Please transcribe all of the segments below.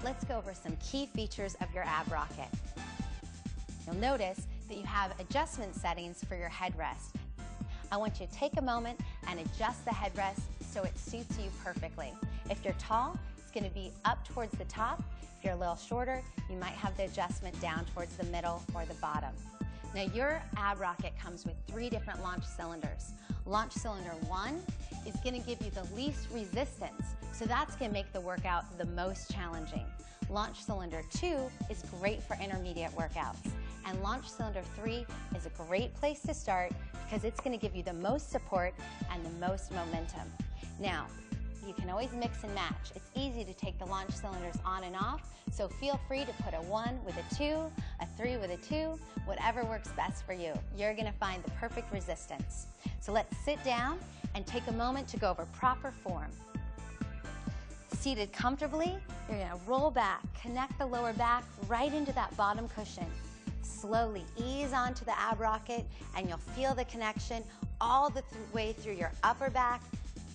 let's go over some key features of your ab rocket. You'll notice that you have adjustment settings for your headrest. I want you to take a moment and adjust the headrest so it suits you perfectly. If you're tall, it's going to be up towards the top. If you're a little shorter, you might have the adjustment down towards the middle or the bottom. Now your ab rocket comes with 3 different launch cylinders. Launch cylinder 1 is going to give you the least resistance, so that's going to make the workout the most challenging. Launch cylinder 2 is great for intermediate workouts. And launch cylinder 3 is a great place to start because it's going to give you the most support and the most momentum. Now, you can always mix and match. It's easy to take the launch cylinders on and off, so feel free to put a 1 with a 2, a 3 with a 2, whatever works best for you. You're going to find the perfect resistance. So let's sit down and take a moment to go over proper form. Seated comfortably, you're going to roll back, connect the lower back right into that bottom cushion. Slowly ease onto the ab rocket and you'll feel the connection all the way through your upper back,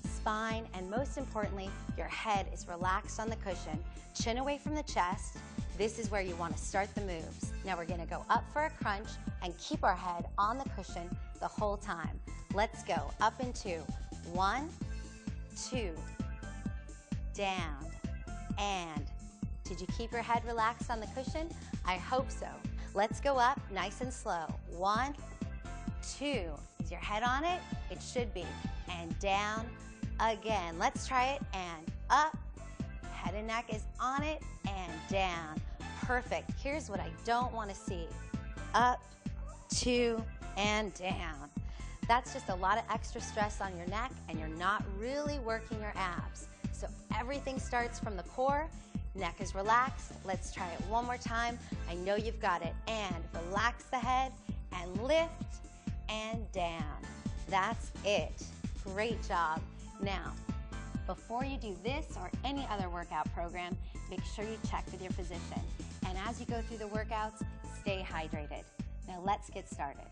spine, and most importantly, your head is relaxed on the cushion. Chin away from the chest. This is where you want to start the moves. Now we're going to go up for a crunch and keep our head on the cushion the whole time. Let's go up and 2. 1, 2, down, and. Did you keep your head relaxed on the cushion? I hope so. Let's go up nice and slow. 1, 2. Is your head on it? It should be. And down again. Let's try it. And up. Head and neck is on it. And down. Perfect. Here's what I don't want to see. Up, 2, and down. That's just a lot of extra stress on your neck, and you're not really working your abs. So everything starts from the core. Neck is relaxed. Let's try it one more time. I know you've got it. And relax the head and lift and down. That's it. Great job. Now, before you do this or any other workout program, make sure you check with your physician. And as you go through the workouts, stay hydrated. Now let's get started.